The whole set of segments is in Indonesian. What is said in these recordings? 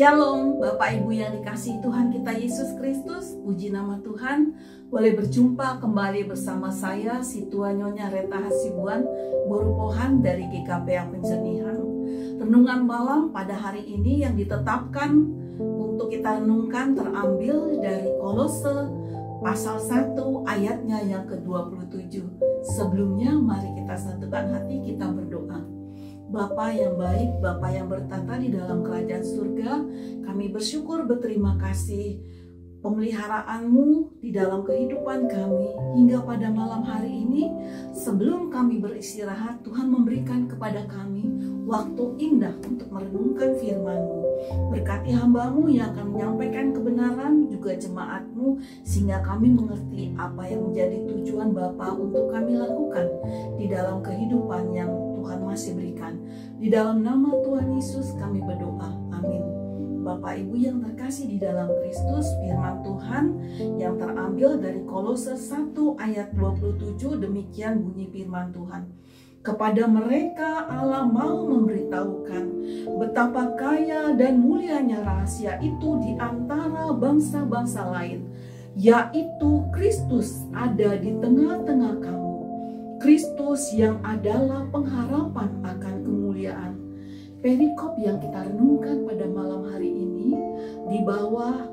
Shalom Bapak Ibu yang dikasihi Tuhan kita Yesus Kristus. Puji nama Tuhan. Boleh berjumpa kembali bersama saya si Tua Nyonya Reta Hasibuan Borupohan dari GKP Penjernihan. Renungan malam pada hari ini yang ditetapkan untuk kita renungkan terambil dari Kolose pasal 1 ayatnya yang ke-27. Sebelumnya mari kita satukan hati, kita berdoa. Bapa yang baik, Bapa yang bertata di dalam kerajaan surga, kami bersyukur berterima kasih pemeliharaanmu di dalam kehidupan kami hingga pada malam hari ini. Sebelum kami beristirahat, Tuhan memberikan kepada kami waktu indah untuk merenungkan firman-Mu. Berkati hamba-Mu yang akan menyampaikan kebenaran, juga jemaat-Mu, sehingga kami mengerti apa yang menjadi tujuan Bapa untuk kami lakukan di dalam kehidupan yang Tuhan masih berikan. Di dalam nama Tuhan Yesus kami berdoa, amin. Bapak Ibu yang terkasih di dalam Kristus, firman Tuhan yang terambil dari Kolose 1 ayat 27, demikian bunyi firman Tuhan. Kepada mereka Allah mau memberitahukan betapa kaya dan mulianya rahasia itu di antara bangsa-bangsa lain, yaitu Kristus ada di tengah-tengah kamu. Kristus yang adalah pengharapan akan kemuliaan. Perikop yang kita renungkan pada malam hari ini di bawah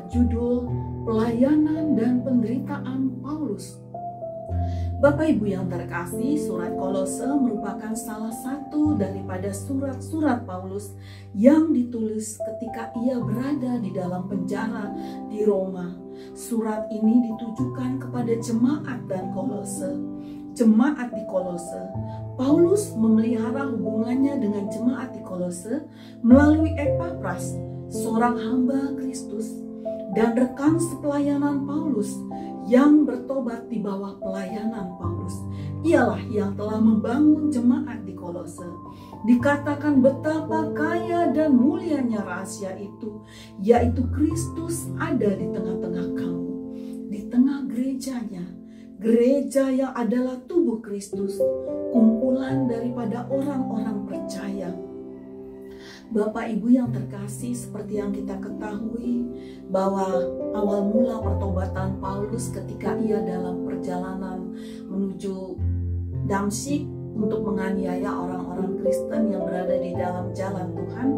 judul Pelayanan dan Penderitaan Paulus. Bapak Ibu yang terkasih, surat Kolose merupakan salah satu daripada surat-surat Paulus yang ditulis ketika ia berada di dalam penjara di Roma. Surat ini ditujukan kepada jemaat dan jemaat di Kolose. Paulus memelihara hubungannya dengan jemaat di Kolose melalui Epapras, seorang hamba Kristus dan rekan sepelayanan Paulus yang bertobat di bawah pelayanan Paulus. Ialah yang telah membangun jemaat di Kolose. Dikatakan betapa kaya dan mulianya rahasia itu, yaitu Kristus ada di tengah-tengah kamu, di tengah gerejanya. Gereja yang adalah tubuh Kristus, kumpulan daripada orang-orang percaya. Bapak Ibu yang terkasih, seperti yang kita ketahui bahwa awal mula pertobatan Paulus ketika ia dalam perjalanan menuju Damsyik untuk menganiaya orang-orang Kristen yang berada di dalam jalan Tuhan,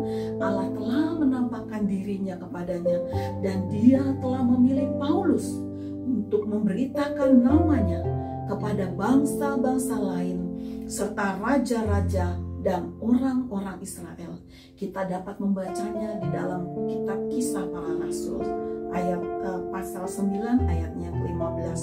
Allah telah menampakkan dirinya kepadanya dan Dia telah memilih Paulus untuk memberitakan namanya kepada bangsa-bangsa lain serta raja-raja dan orang-orang Israel. Kita dapat membacanya di dalam kitab Kisah Para Rasul ayat pasal 9 ayatnya ke-15.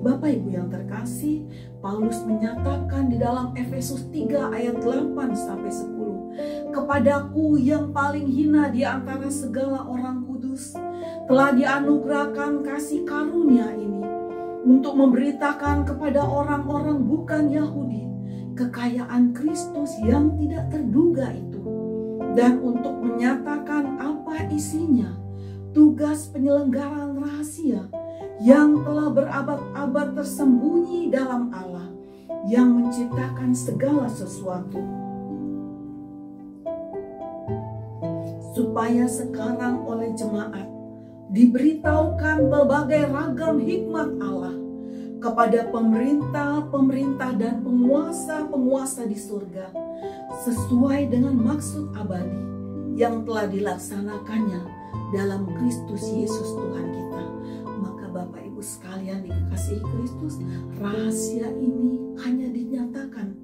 Bapak Ibu yang terkasih, Paulus menyatakan di dalam Efesus 3 ayat 8 sampai 10, "Kepadaku yang paling hina di antara segala orang kudus telah dianugerahkan kasih karunia ini untuk memberitakan kepada orang-orang bukan Yahudi kekayaan Kristus yang tidak terduga itu, dan untuk menyatakan apa isinya, tugas penyelenggaraan rahasia yang telah berabad-abad tersembunyi dalam Allah yang menciptakan segala sesuatu, supaya sekarang oleh jemaat diberitahukan berbagai ragam hikmat Allah kepada pemerintah-pemerintah dan penguasa-penguasa di surga, sesuai dengan maksud abadi yang telah dilaksanakannya dalam Kristus Yesus Tuhan kita." Maka Bapak Ibu sekalian dikasihi Kristus, rahasia ini hanya dinyatakan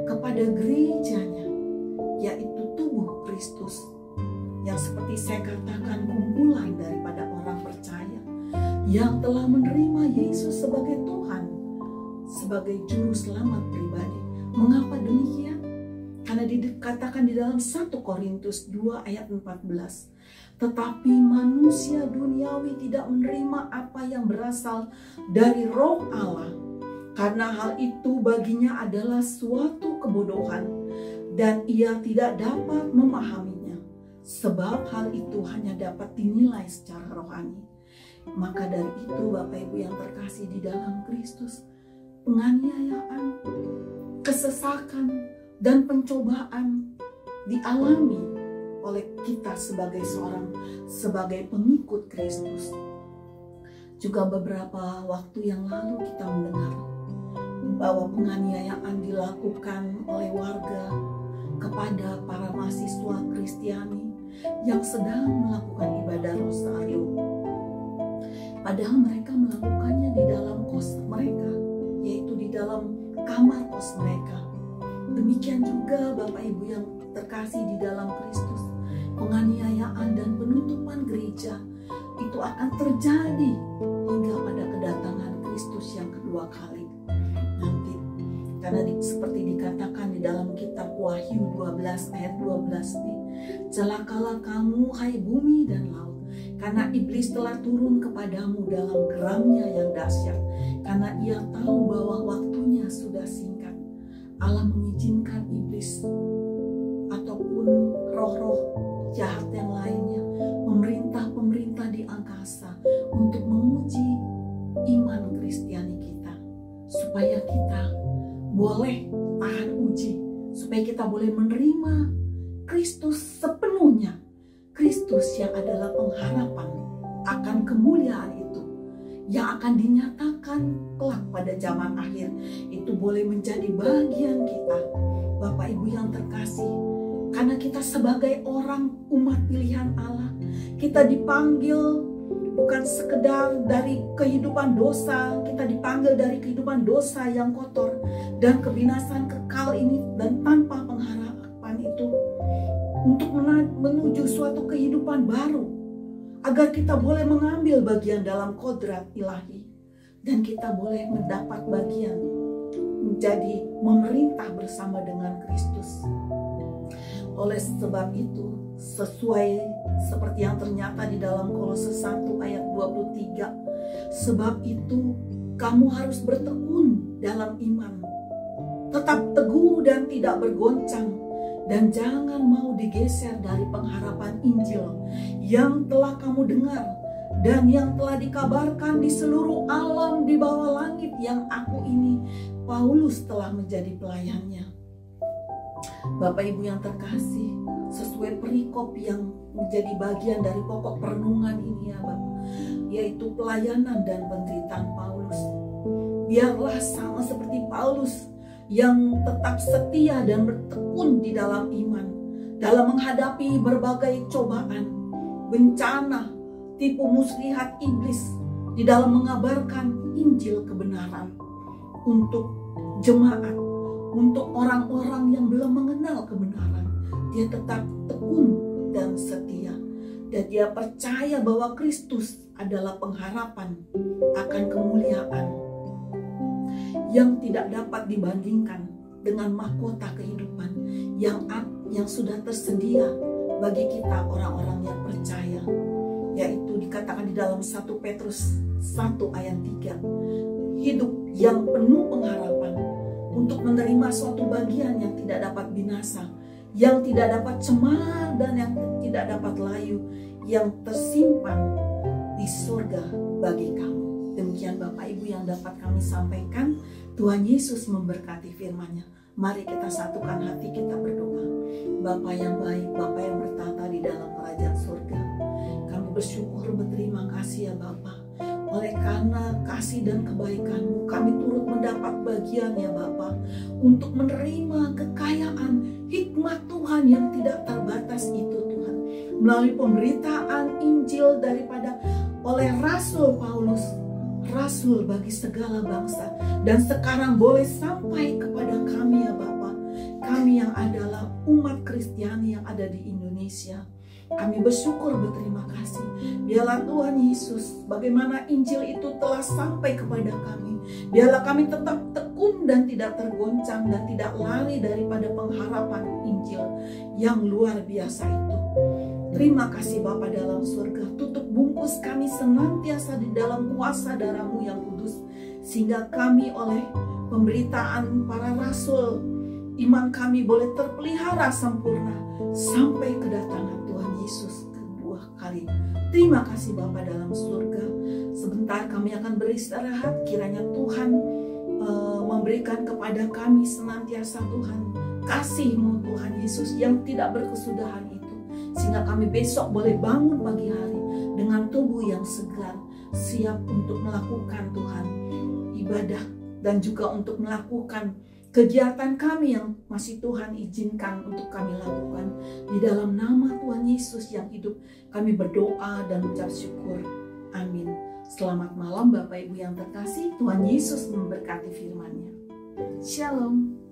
kepada gerejanya, yaitu tubuh Kristus, yang seperti saya katakan kumpulan daripada orang percaya yang telah menerima Yesus sebagai Tuhan, sebagai juru selamat pribadi. Mengapa demikian? Karena dikatakan di dalam 1 Korintus 2 ayat 14, "Tetapi manusia duniawi tidak menerima apa yang berasal dari Roh Allah, karena hal itu baginya adalah suatu kebodohan, dan ia tidak dapat memahaminya, sebab hal itu hanya dapat dinilai secara rohani." Maka dari itu Bapak Ibu yang terkasih di dalam Kristus, penganiayaan, kesesakan, dan pencobaan dialami oleh kita sebagai pengikut Kristus. Juga beberapa waktu yang lalu kita mendengar bahwa penganiayaan dilakukan oleh warga kepada para mahasiswa Kristiani yang sedang melakukan ibadah rosario. Padahal mereka melakukannya di dalam kos mereka, yaitu di dalam kamar kos mereka. Demikian juga Bapak Ibu yang terkasih di dalam Kristus, penganiayaan dan penutupan gereja itu akan terjadi hingga pada kedatangan Kristus yang kedua kali nanti. Karena seperti dikatakan di dalam kitab Wahyu 12 ayat 12b, celakalah kamu hai bumi dan laut, karena iblis telah turun kepadamu dalam geramnya yang dahsyat, karena ia tahu bahwa waktunya sudah singkat. Allah mengizinkan iblis ataupun roh-roh jahat yang lainnya, pemerintah-pemerintah di angkasa, untuk menguji iman Kristiani kita, supaya kita boleh tahan uji, supaya kita boleh menerima Kristus sepenuhnya. Kristus yang adalah pengharapan akan kemuliaan itu, yang akan dinyatakan kelak pada zaman akhir, itu boleh menjadi bagian kita, Bapak Ibu yang terkasih. Karena kita sebagai orang umat pilihan Allah, kita dipanggil bukan sekedar dari kehidupan dosa, kita dipanggil dari kehidupan dosa yang kotor dan kebinasaan kekal ini dan tanpa pengharapan itu, untuk menuju suatu kehidupan baru, agar kita boleh mengambil bagian dalam kodrat ilahi dan kita boleh mendapat bagian menjadi memerintah bersama dengan Kristus. Oleh sebab itu, sesuai seperti yang ternyata di dalam Kolose 1 ayat 23, sebab itu kamu harus bertekun dalam iman, tetap teguh dan tidak bergoncang, dan jangan mau digeser dari pengharapan Injil yang telah kamu dengar dan yang telah dikabarkan di seluruh alam di bawah langit, yang aku ini Paulus telah menjadi pelayannya. Bapak Ibu yang terkasih, sesuai perikop yang menjadi bagian dari pokok perenungan ini ya Bapak, yaitu pelayanan dan penderitaan Paulus. Biarlah sama seperti Paulus yang tetap setia dan bertekun di dalam iman, dalam menghadapi berbagai cobaan, bencana, tipu muslihat iblis, di dalam mengabarkan Injil kebenaran untuk jemaat, untuk orang-orang yang belum mengenal kebenaran. Dia tetap tekun dan setia, dan dia percaya bahwa Kristus adalah pengharapan akan kemuliaan yang tidak dapat dibandingkan dengan mahkota kehidupan yang sudah tersedia bagi kita orang-orang yang percaya, yaitu dikatakan di dalam 1 Petrus 1 ayat 3, hidup yang penuh pengharapan untuk menerima suatu bagian yang tidak dapat binasa, yang tidak dapat cemar dan yang tidak dapat layu, yang tersimpan di surga bagi kamu. Demikian Bapak Ibu yang dapat kami sampaikan. Tuhan Yesus memberkati firman-Nya. Mari kita satukan hati, kita berdoa. Bapa yang baik, Bapa yang bertata di dalam kerajaan surga, kami bersyukur, berterima kasih ya Bapa. Oleh karena kasih dan kebaikan-Mu, kami turut mendapat bagian ya Bapa, untuk menerima kekayaan hikmat Tuhan yang tidak terbatas itu Tuhan, melalui pemberitaan Injil daripada oleh Rasul Paulus, Rasul bagi segala bangsa, dan sekarang boleh sampai kepada kami ya Bapa, kami yang adalah umat Kristiani yang ada di Indonesia. Kami bersyukur, berterima kasih. Biarlah Tuhan Yesus, bagaimana Injil itu telah sampai kepada kami, biarlah kami tetap tekun dan tidak tergoncang dan tidak lari daripada pengharapan Injil yang luar biasa itu. Terima kasih Bapa dalam surga, tutup bungkus kami senantiasa di dalam kuasa darah-Mu yang kudus, sehingga kami oleh pemberitaan para rasul, iman kami boleh terpelihara sempurna sampai kedatangan Tuhan Yesus kedua kali. Terima kasih Bapa dalam surga. Sebentar kami akan beristirahat, kiranya Tuhan memberikan kepada kami senantiasa Tuhan kasih-Mu Tuhan Yesus yang tidak berkesudahan itu, sehingga kami besok boleh bangun pagi hari dengan tubuh yang segar, siap untuk melakukan Tuhan ibadah dan juga untuk melakukan kegiatan kami yang masih Tuhan izinkan untuk kami lakukan. Di dalam nama Tuhan Yesus yang hidup, kami berdoa dan ucap syukur. Amin. Selamat malam Bapak Ibu yang terkasih. Tuhan Yesus memberkati firman-Nya. Shalom.